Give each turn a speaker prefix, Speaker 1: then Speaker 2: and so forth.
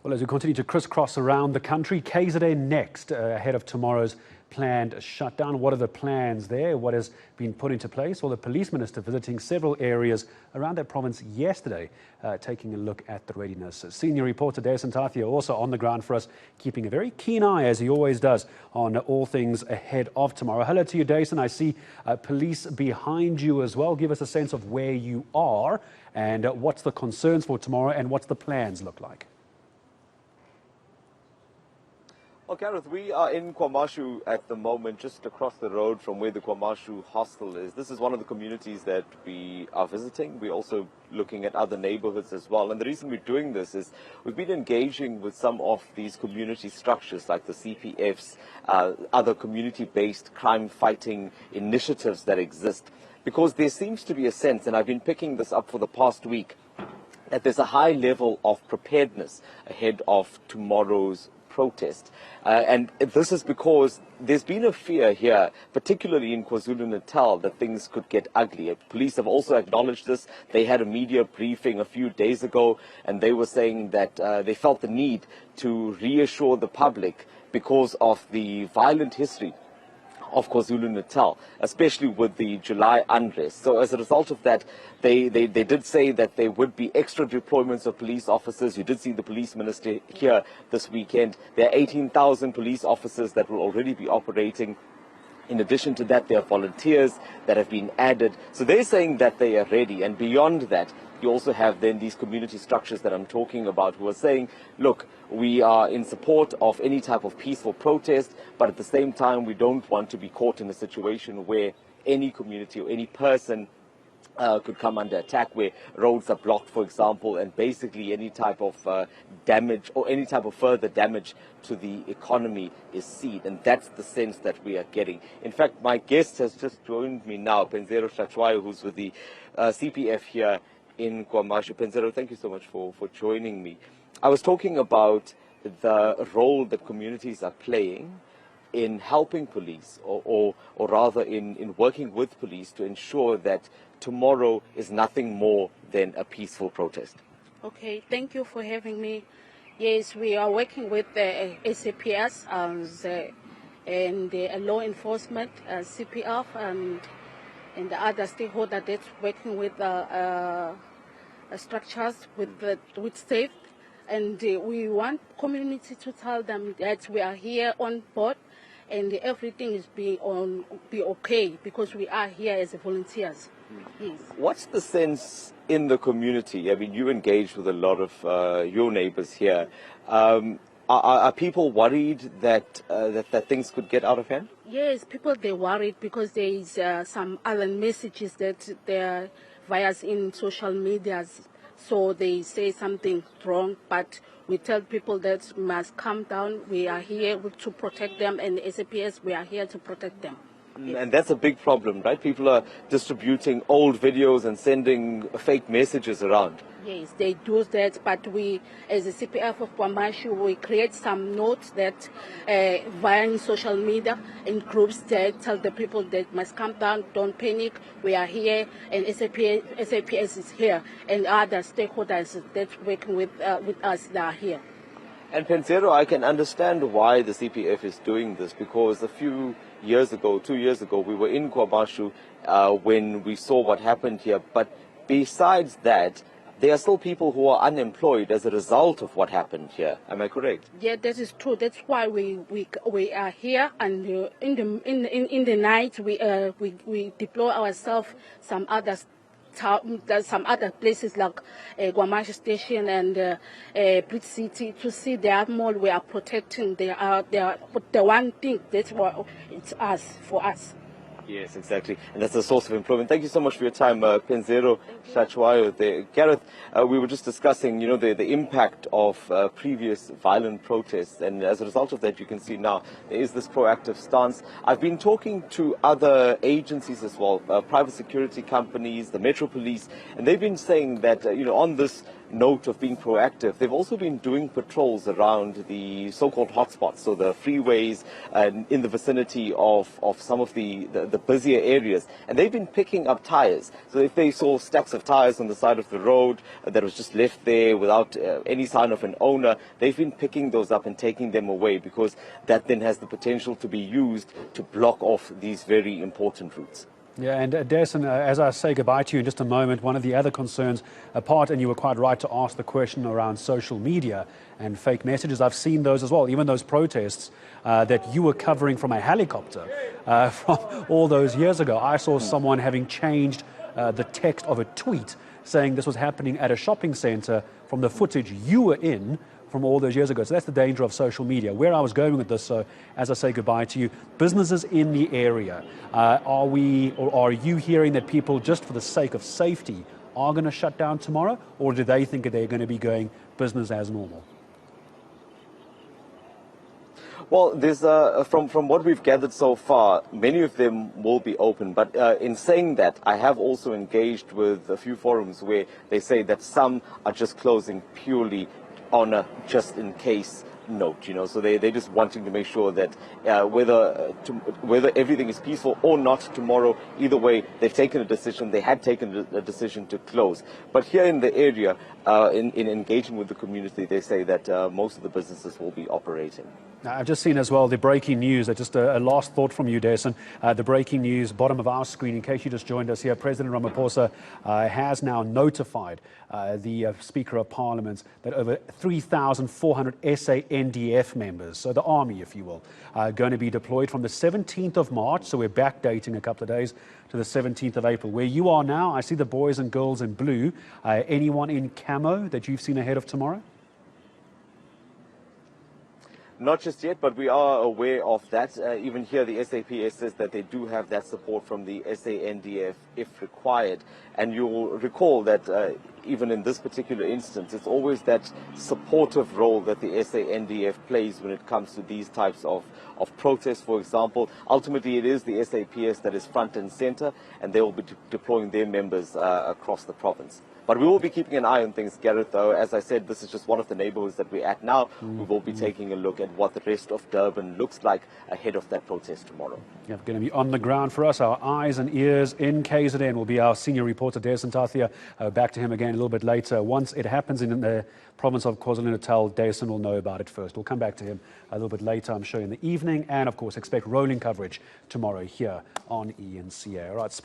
Speaker 1: Well, as we continue to crisscross around the country, KZN next, ahead of tomorrow's planned shutdown. What are the plans there? What has been put into place? Well, the police minister visiting several areas around that province yesterday, taking a look at the readiness. Senior reporter Dasen Thathiah also on the ground for us, keeping a very keen eye, as he always does, on all things ahead of tomorrow. Hello to you, Dasen. I see police behind you as well. Give us a sense of where you are and what's the concerns for tomorrow and what's the plans look like.
Speaker 2: Well, Gareth, we are in KwaZulu at the moment, just across the road from where the KwaZulu hostel is. This is one of the communities that we are visiting. We're also looking at other neighborhoods as well. And the reason we're doing this is we've been engaging with some of these community structures like the CPFs, other community-based crime-fighting initiatives that exist. Because there seems to be a sense, and I've been picking this up for the past week, that there's a high level of preparedness ahead of tomorrow's protest. And this is because there's been a fear here, particularly in KwaZulu-Natal, that things could get ugly. Police have also acknowledged this. They had a media briefing a few days ago, and they were saying that they felt the need to reassure the public because of the violent history of KwaZulu-Natal, especially with the July unrest. So as a result of that, they did say that there would be extra deployments of police officers. You did see the police minister here this weekend. There are 18,000 police officers that will already be operating. In addition to that, there are volunteers that have been added. So they're saying that they are ready. And beyond that, you also have then these community structures that I'm talking about who are saying, look, we are in support of any type of peaceful protest, but at the same time, we don't want to be caught in a situation where any community or any person could come under attack, where roads are blocked, for example, and basically any type of damage or any type of further damage to the economy is seen. And that's the sense that we are getting. In fact, my guest has just joined me now, Dasen Thathiah, who's with the CPF here in KwaZulu. Dasen, thank you so much for joining me. I was talking about the role that communities are playing in helping police, or rather in working with police to ensure that tomorrow is nothing more than a peaceful protest.
Speaker 3: Okay, thank you for having me. Yes, we are working with the SAPS and the law enforcement, CPF, and the other stakeholder that's working with structures with safe. And we want community to tell them that we are here on board and everything is be okay because we are here as volunteers. Yes.
Speaker 2: What's the sense in the community? I mean, you engage with a lot of your neighbors here. Are people worried that things could get out of hand?
Speaker 3: Yes, people, they're worried because there is some other messages that they're via in social medias. So they say something wrong, but we tell people that must calm down. We are here to protect them, and the SAPS, we are here to protect them.
Speaker 2: And that's a big problem, right? People are distributing old videos and sending fake messages around.
Speaker 3: Yes, they do that, but we, as a CPF of KwaZulu, we create some notes that via social media in groups that tell the people that must calm down, don't panic, we are here, and SAPS is here, and other stakeholders that working with us that are here.
Speaker 2: And Dasen, I can understand why the CPF is doing this, because a few years ago, 2 years ago, we were in KwaZulu when we saw what happened here. But besides that, there are still people who are unemployed as a result of what happened here. Am I correct?
Speaker 3: Yeah, that is true. That's why we are here, and in the night we deploy ourselves some other places like KwaZulu Station and Bridge City to see their mall. We are protecting. They are the one thing that's what it's us for us.
Speaker 2: Yes, exactly. And that's a source of employment. Thank you so much for your time, Dasen Thathiah. Gareth, we were just discussing, the impact of previous violent protests. And as a result of that, you can see now there is this proactive stance. I've been talking to other agencies as well, private security companies, the Metro Police, and they've been saying that, on this note of being proactive, they've also been doing patrols around the so-called hotspots, so the freeways in the vicinity of some of the busier areas. And they've been picking up tires. So if they saw stacks of tires on the side of the road that was just left there without any sign of an owner, they've been picking those up and taking them away, because that then has the potential to be used to block off these very important routes.
Speaker 1: Yeah, and Dasen, as I say goodbye to you in just a moment, one of the other concerns, apart, and you were quite right to ask the question around social media and fake messages, I've seen those as well, even those protests that you were covering from a helicopter from all those years ago. I saw someone having changed the text of a tweet saying this was happening at a shopping centre from the footage you were in from all those years ago. So that's the danger of social media. Where I was going with this, so as I say goodbye to you, businesses in the area, are you hearing that people, just for the sake of safety, are going to shut down tomorrow, or do they think that they're going to be going business as normal?
Speaker 2: Well, there's from what we've gathered so far, many of them will be open. But in saying that, I have also engaged with a few forums where they say that some are just closing purely on a just-in-case note, so they're just wanting to make sure that whether everything is peaceful or not tomorrow, either way, they've taken a decision. They had taken a decision to close. But here in the area, in engaging with the community, they say that most of the businesses will be operating.
Speaker 1: I've just seen as well the breaking news. Just a last thought from you, Dasen. The breaking news, bottom of our screen, in case you just joined us here, President Ramaphosa has now notified the Speaker of Parliament that over 3,400 SANDF members, so the army, if you will, are going to be deployed from the 17th of March, so we're backdating a couple of days, to the 17th of April. Where you are now, I see the boys and girls in blue. Anyone in camo that you've seen ahead of tomorrow?
Speaker 2: Not just yet, but we are aware of that. Even here, the SAPS says that they do have that support from the SANDF if required. And you'll recall that even in this particular instance, it's always that supportive role that the SANDF plays when it comes to these types of protests, for example. Ultimately, it is the SAPS that is front and center, and they will be deploying their members across the province. But we will be keeping an eye on things, Gareth, though. As I said, this is just one of the neighborhoods that we're at now. We will be taking a look at what the rest of Durban looks like ahead of that protest tomorrow.
Speaker 1: Yeah, going to be on the ground for us. Our eyes and ears in KZN will be our senior reporter, Dasen Thathiah. Back to him again a little bit later. Once it happens in the province of KwaZulu-Natal, Dasen will know about it first. We'll come back to him a little bit later, I'm sure, in the evening. And, of course, expect rolling coverage tomorrow here on eNCA. All right.